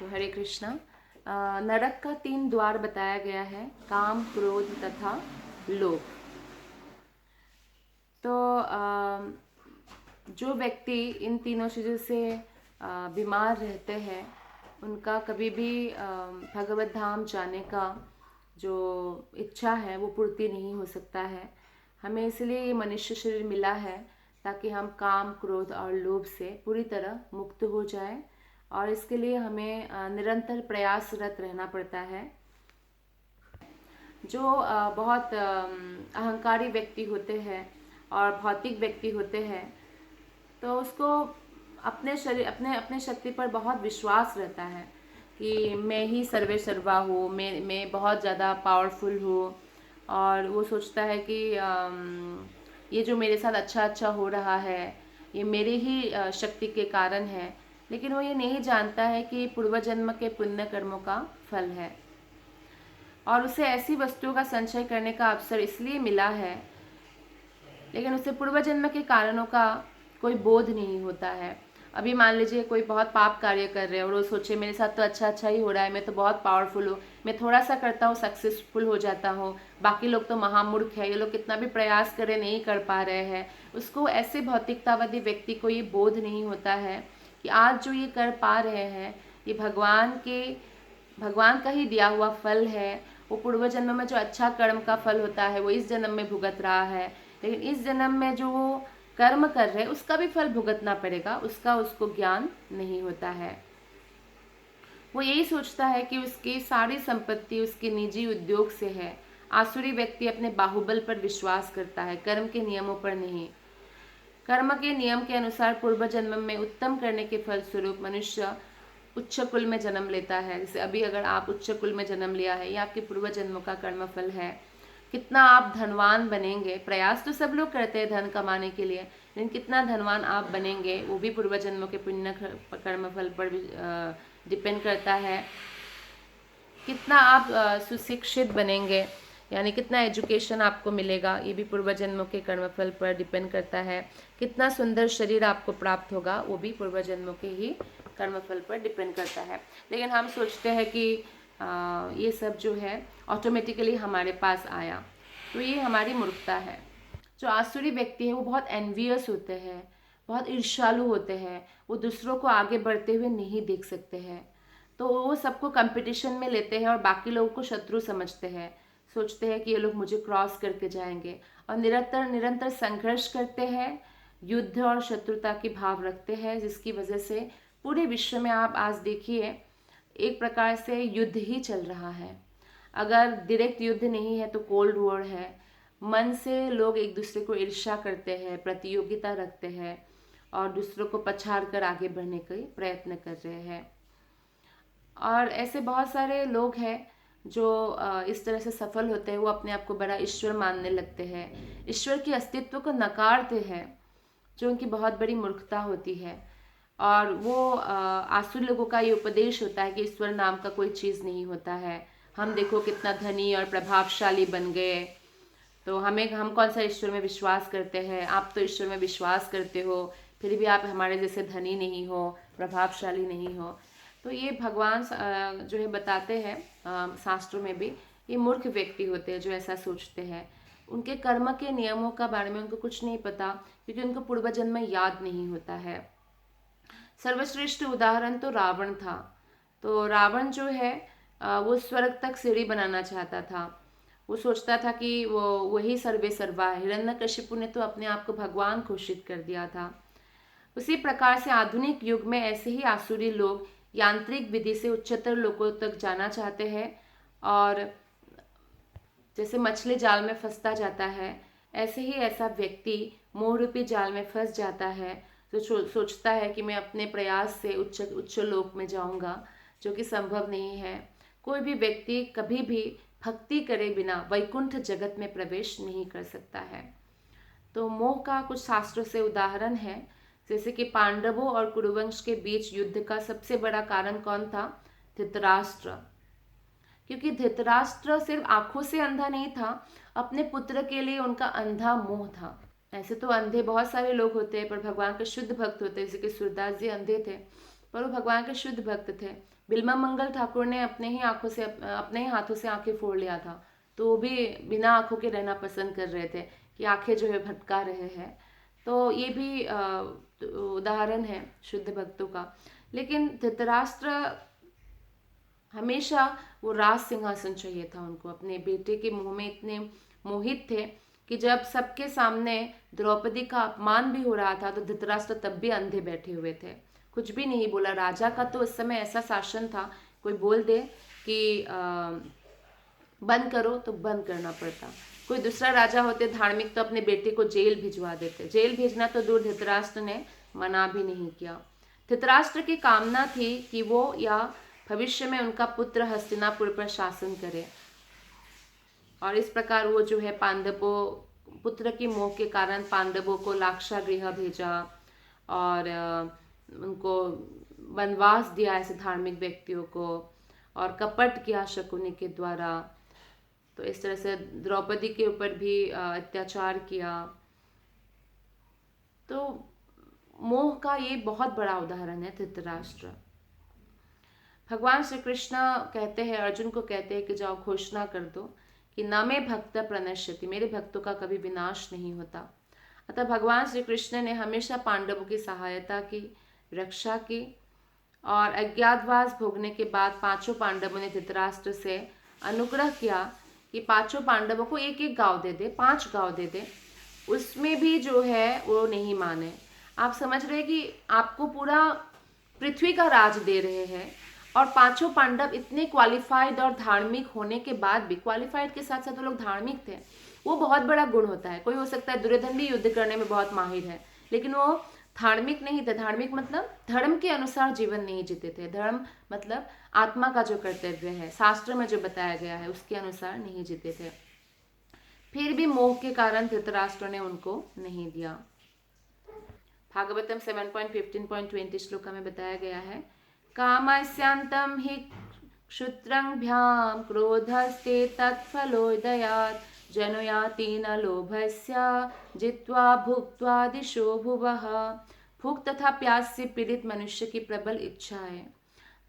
तो हरे कृष्णा। नरक का 3 द्वार बताया गया है, काम, क्रोध तथा लोभ। तो जो व्यक्ति इन तीनों चीज़ों से बीमार रहते हैं, उनका कभी भी भगवत धाम जाने का जो इच्छा है वो पूर्ति नहीं हो सकता है। हमें इसलिए ये मनुष्य शरीर मिला है ताकि हम काम, क्रोध और लोभ से पूरी तरह मुक्त हो जाएं, और इसके लिए हमें निरंतर प्रयासरत रहना पड़ता है। जो बहुत अहंकारी व्यक्ति होते हैं और भौतिक व्यक्ति होते हैं, तो उसको अपने शरीर अपने अपने शक्ति पर बहुत विश्वास रहता है कि मैं ही सर्वे सर्वा हूँ, मैं बहुत ज़्यादा पावरफुल हूँ। और वो सोचता है कि ये जो मेरे साथ अच्छा अच्छा हो रहा है ये मेरे ही शक्ति के कारण है। लेकिन वो ये नहीं जानता है कि पूर्व जन्म के पुण्य कर्मों का फल है, और उसे ऐसी वस्तुओं का संचय करने का अवसर इसलिए मिला है, लेकिन उसे पूर्व जन्म के कारणों का कोई बोध नहीं होता है। अभी मान लीजिए कोई बहुत पाप कार्य कर रहे हैं और वो सोचे मेरे साथ तो अच्छा अच्छा ही हो रहा है, मैं तो बहुत पावरफुल हूँ, मैं थोड़ा सा करता हूँ सक्सेसफुल हो जाता हूँ, बाकी लोग तो महामूर्ख है, ये लोग कितना भी प्रयास करें नहीं कर पा रहे हैं। उसको ऐसे भौतिकतावादी व्यक्ति को ये बोध नहीं होता है कि आज जो ये कर पा रहे हैं ये भगवान का ही दिया हुआ फल है। वो पूर्व जन्म में जो अच्छा कर्म का फल होता है वो इस जन्म में भुगत रहा है, लेकिन इस जन्म में जो वो कर्म कर रहे हैं उसका भी फल भुगतना पड़ेगा, उसका उसको ज्ञान नहीं होता है। वो यही सोचता है कि उसकी सारी संपत्ति उसके निजी उद्योग से है। आसुरी व्यक्ति अपने बाहुबल पर विश्वास करता है, कर्म के नियमों पर नहीं। कर्म के नियम के अनुसार पूर्व जन्म में उत्तम करने के फलस्वरूप मनुष्य उच्च कुल में जन्म लेता है। जैसे अभी अगर आप उच्च कुल में जन्म लिया है, ये आपके पूर्व जन्मों का कर्म फल है। कितना आप धनवान बनेंगे, प्रयास तो सब लोग करते हैं धन कमाने के लिए, लेकिन कितना धनवान आप बनेंगे वो भी पूर्व जन्मों के पुण्य कर्म फल पर डिपेंड करता है। कितना आप सुशिक्षित बनेंगे, यानी कितना एजुकेशन आपको मिलेगा, ये भी पूर्व जन्मों के कर्मफल पर डिपेंड करता है। कितना सुंदर शरीर आपको प्राप्त होगा, वो भी पूर्व जन्मों के ही कर्मफल पर डिपेंड करता है। लेकिन हम सोचते हैं कि ये सब जो है ऑटोमेटिकली हमारे पास आया, तो ये हमारी मूर्खता है। जो आसुरी व्यक्ति है वो बहुत एनवियस होते हैं, बहुत ईर्ष्यालु होते हैं, वो दूसरों को आगे बढ़ते हुए नहीं देख सकते हैं, तो वो सबको कंपटीशन में लेते हैं और बाकी लोगों को शत्रु समझते हैं। सोचते हैं कि ये लोग मुझे क्रॉस करके जाएंगे, और निरंतर निरंतर संघर्ष करते हैं, युद्ध और शत्रुता की भाव रखते हैं, जिसकी वजह से पूरे विश्व में आप आज देखिए एक प्रकार से युद्ध ही चल रहा है। अगर डायरेक्ट युद्ध नहीं है तो कोल्ड वॉर है। मन से लोग एक दूसरे को ईर्ष्या करते हैं, प्रतियोगिता रखते हैं, और दूसरों को पछाड़ कर आगे बढ़ने का प्रयत्न कर रहे हैं। और ऐसे बहुत सारे लोग हैं जो इस तरह से सफल होते हैं, वो अपने आप को बड़ा ईश्वर मानने लगते हैं, ईश्वर के अस्तित्व को नकारते हैं, जो उनकी बहुत बड़ी मूर्खता होती है। और वो आसुरी लोगों का ये उपदेश होता है कि ईश्वर नाम का कोई चीज़ नहीं होता है, हम देखो कितना धनी और प्रभावशाली बन गए, तो हम कौन सा ईश्वर में विश्वास करते हैं, आप तो ईश्वर में विश्वास करते हो फिर भी आप हमारे जैसे धनी नहीं हो, प्रभावशाली नहीं हो। तो ये भगवान जो है बताते हैं शास्त्रों में भी, ये मूर्ख व्यक्ति होते हैं जो ऐसा सोचते हैं। उनके कर्म के नियमों का बारे में उनको कुछ नहीं पता, क्योंकि उनको पूर्व जन्म याद नहीं होता है। सर्वश्रेष्ठ उदाहरण तो रावण था। तो रावण जो है वो स्वर्ग तक सीढ़ी बनाना चाहता था। वो सोचता था कि वो वही सर्वे सर्वा है। हिरण्यकशिपु ने तो अपने आप को भगवान घोषित कर दिया था। उसी प्रकार से आधुनिक युग में ऐसे ही आसुरी लोग यांत्रिक विधि से उच्चतर लोगों तक जाना चाहते हैं, और जैसे मछली जाल में फंसता जाता है, ऐसे ही ऐसा व्यक्ति मोह रूपी जाल में फंस जाता है, जो सोचता है कि मैं अपने प्रयास से उच्च उच्च लोक में जाऊंगा, जो कि संभव नहीं है। कोई भी व्यक्ति कभी भी भक्ति करे बिना वैकुंठ जगत में प्रवेश नहीं कर सकता है। तो मोह का कुछ शास्त्रों से उदाहरण है, जैसे कि पांडवों और कुरुवंश के बीच युद्ध का सबसे बड़ा कारण कौन था? धृतराष्ट्र। क्योंकि धृतराष्ट्र सिर्फ आंखों से अंधा नहीं था, अपने पुत्र के लिए उनका अंधा मोह था। ऐसे तो अंधे बहुत सारे लोग होते हैं, पर भगवान के शुद्ध भक्त होते हैं, जैसे कि सूरदास जी अंधे थे, पर वो भगवान के शुद्ध भक्त थे। बिल्वा मंगल ठाकुर ने अपने ही हाथों से आंखें फोड़ लिया था, तो वो भी बिना आंखों के रहना पसंद कर रहे थे कि आंखें जो है भटका रहे हैं। तो ये भी उदाहरण है शुद्ध भक्तों का। लेकिन धृतराष्ट्र हमेशा वो राज सिंहासन चाहिए था उनको, अपने बेटे के मुंह में इतने मोहित थे कि जब सबके सामने द्रौपदी का अपमान भी हो रहा था तो धृतराष्ट्र तब भी अंधे बैठे हुए थे, कुछ भी नहीं बोला। राजा का तो उस समय ऐसा शासन था, कोई बोल दे कि बंद करो तो बंद करना पड़ता। कोई दूसरा राजा होते धार्मिक तो अपने बेटे को जेल भिजवा देते। जेल भेजना तो दूर, धृतराष्ट्र ने मना भी नहीं किया। धृतराष्ट्र की कामना थी कि वो या भविष्य में उनका पुत्र हस्तिनापुर पर शासन करे, और इस प्रकार वो जो है पांडवों, पुत्र की मोह के कारण पांडवों को लाक्षागृह भेजा और उनको वनवास दिया ऐसे धार्मिक व्यक्तियों को, और कपट किया शकुनी के द्वारा। तो इस तरह से द्रौपदी के ऊपर भी अत्याचार किया। तो मोह का ये बहुत बड़ा उदाहरण है धृतराष्ट्र। भगवान श्री कृष्ण कहते हैं, अर्जुन को कहते हैं कि जाओ घोषणा कर दो कि न मे भक्त प्रणश्यति, मेरे भक्तों का कभी विनाश नहीं होता। अतः भगवान श्री कृष्ण ने हमेशा पांडवों की सहायता की, रक्षा की, और अज्ञातवास भोगने के बाद पांचों पांडवों ने धृतराष्ट्र से अनुग्रह किया कि पांचों पांडवों को एक एक गांव दे दे, 5 गांव दे दे। उसमें भी जो है वो नहीं माने। आप समझ रहे कि आपको पूरा पृथ्वी का राज दे रहे हैं, और पांचों पांडव इतने क्वालिफाइड और धार्मिक होने के बाद भी, क्वालिफाइड के साथ साथ वो लोग धार्मिक थे। वो बहुत बड़ा गुण होता है। कोई हो सकता है दुर्योधन भी युद्ध करने में बहुत माहिर है, लेकिन वो धार्मिक नहीं थे। धार्मिक मतलब धर्म के अनुसार जीवन नहीं जीते थे। धर्म मतलब आत्मा का जो कर्तव्य है, शास्त्र में जो बताया गया है उसके अनुसार नहीं जीते थे। फिर भी मोह के कारण धृतराष्ट्र ने उनको नहीं दिया। भागवतम 7.15.20 श्लोक में बताया गया है, कामस्यांतं हि क्षुत्रंभ्यां क्रोधस्ते तत्फलोदयात् जनयाति न लोभस्य जित्वा भुक्त्वा दिशो भुवः। भूख तथा प्यास से पीड़ित मनुष्य की प्रबल इच्छा है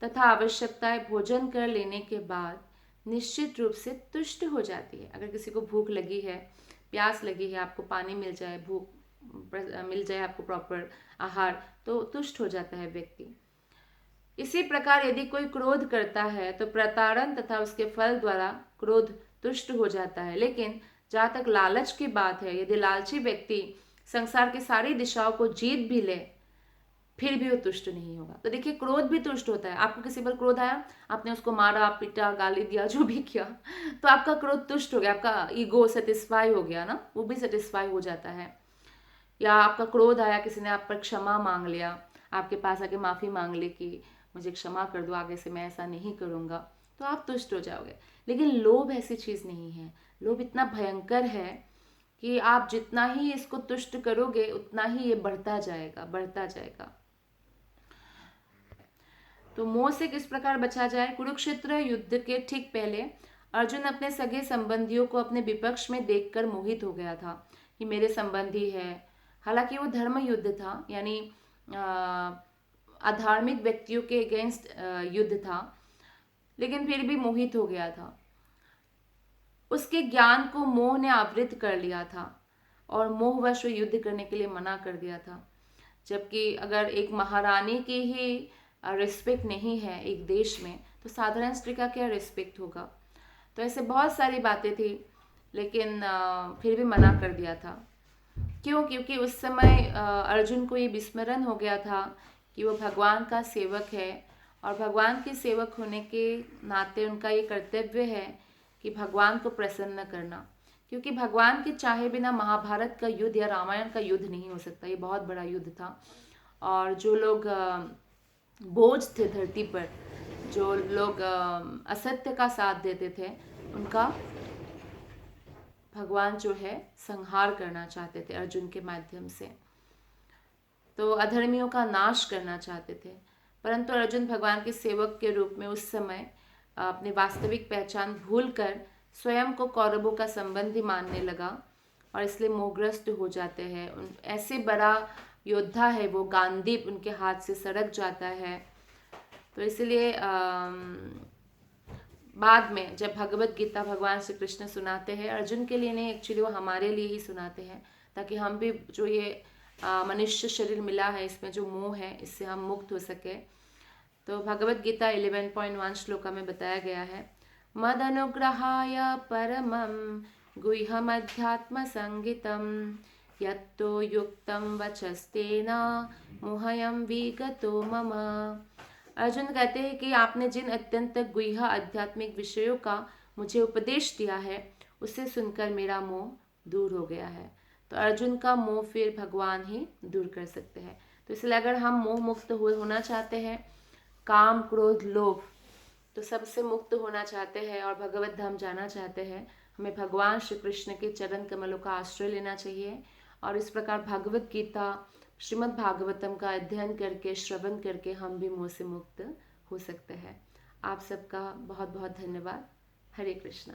तथा आवश्यकताएं भोजन कर लेने के बाद निश्चित रूप से तुष्ट हो जाती है। अगर किसी को भूख लगी है, प्यास लगी है, आपको पानी मिल जाए, भूख मिल जाए, आपको प्रॉपर आहार, तो तुष्ट हो जाता है व्यक्ति। इसी प्रकार यदि कोई क्रोध करता है तो प्रताड़न तथा उसके फल द्वारा क्रोध तुष्ट हो जाता है। लेकिन जहाँ तक लालच की बात है, यदि लालची व्यक्ति संसार की सारी दिशाओं को जीत भी ले फिर भी वो तुष्ट नहीं होगा। तो देखिए, क्रोध भी तुष्ट होता है। आपको किसी पर क्रोध आया, आपने उसको मारा, पीटा, गाली दिया, जो भी किया, तो आपका क्रोध तुष्ट हो गया, आपका ईगो सेटिस्फाई हो गया ना, वो भी सेटिस्फाई हो जाता है। या आपका क्रोध आया, किसी ने आप पर क्षमा मांग लिया, आपके पास आके माफ़ी मांग ली कि मुझे क्षमा कर दो, आगे से मैं ऐसा नहीं करूँगा, तो आप तुष्ट हो जाओगे। लेकिन लोभ ऐसी चीज़ नहीं है। लोभ इतना भयंकर है कि आप जितना ही इसको तुष्ट करोगे उतना ही ये बढ़ता जाएगा, बढ़ता जाएगा। तो मोह से किस प्रकार बचा जाए? कुरुक्षेत्र युद्ध के ठीक पहले अर्जुन अपने सगे संबंधियों को अपने विपक्ष में देखकर मोहित हो गया था कि मेरे संबंधी है। हालांकि वो धर्म युद्ध था, यानी अधार्मिक व्यक्तियों के अगेंस्ट युद्ध था, लेकिन फिर भी मोहित हो गया था। उसके ज्ञान को मोह ने आवृत कर लिया था और मोहवश युद्ध करने के लिए मना कर दिया था। जबकि अगर एक महारानी की ही रिस्पेक्ट नहीं है एक देश में, तो साधारण स्त्री का क्या रिस्पेक्ट होगा? तो ऐसे बहुत सारी बातें थी, लेकिन फिर भी मना कर दिया था। क्यों? क्योंकि उस समय अर्जुन को ये विस्मरण हो गया था कि वो भगवान का सेवक है, और भगवान के सेवक होने के नाते उनका ये कर्तव्य है कि भगवान को प्रसन्न करना। क्योंकि भगवान के चाहे बिना महाभारत का युद्ध या रामायण का युद्ध नहीं हो सकता। ये बहुत बड़ा युद्ध था, और जो लोग बोझ थे धरती पर, जो लोग असत्य का साथ देते थे, उनका भगवान जो है संहार करना चाहते थे अर्जुन के माध्यम से। तो अधर्मियों का नाश करना चाहते थे। परंतु अर्जुन भगवान के सेवक के रूप में उस समय अपनी वास्तविक पहचान भूलकर स्वयं को कौरवों का संबंधी मानने लगा, और इसलिए मोहग्रस्त हो जाते हैं। ऐसे बड़ा योद्धा है वो, गांडीव उनके हाथ से सड़क जाता है, तो इसलिए बाद में जब भगवत गीता भगवान श्री कृष्ण सुनाते हैं, अर्जुन के लिए नहीं, एक्चुअली वो हमारे लिए ही सुनाते हैं, ताकि हम भी जो ये मनुष्य शरीर मिला है, इसमें जो मोह है, इससे हम मुक्त हो सके। तो भगवत गीता 11.1 श्लोका में बताया गया है, मद अनुग्रहाय परमं गुह्यमध्यात्म संगीतम यत्तो युक्तम वचस्तेन मोहयम विगतो मम। अर्जुन कहते हैं कि आपने जिन अत्यंत गुह्य आध्यात्मिक विषयों का मुझे उपदेश दिया है, उसे सुनकर मेरा मोह दूर हो गया है। तो अर्जुन का मोह फिर भगवान ही दूर कर सकते हैं। तो इसलिए अगर हम मोह मुक्त होना चाहते हैं, काम क्रोध लोभ तो सबसे मुक्त होना चाहते हैं और भगवत धाम जाना चाहते हैं, हमें भगवान श्री कृष्ण के चरण कमलों का आश्रय लेना चाहिए। और इस प्रकार भगवत गीता श्रीमद् भागवतम का अध्ययन करके, श्रवण करके हम भी मोह से मुक्त हो सकते हैं। आप सबका बहुत बहुत धन्यवाद। हरे कृष्णा।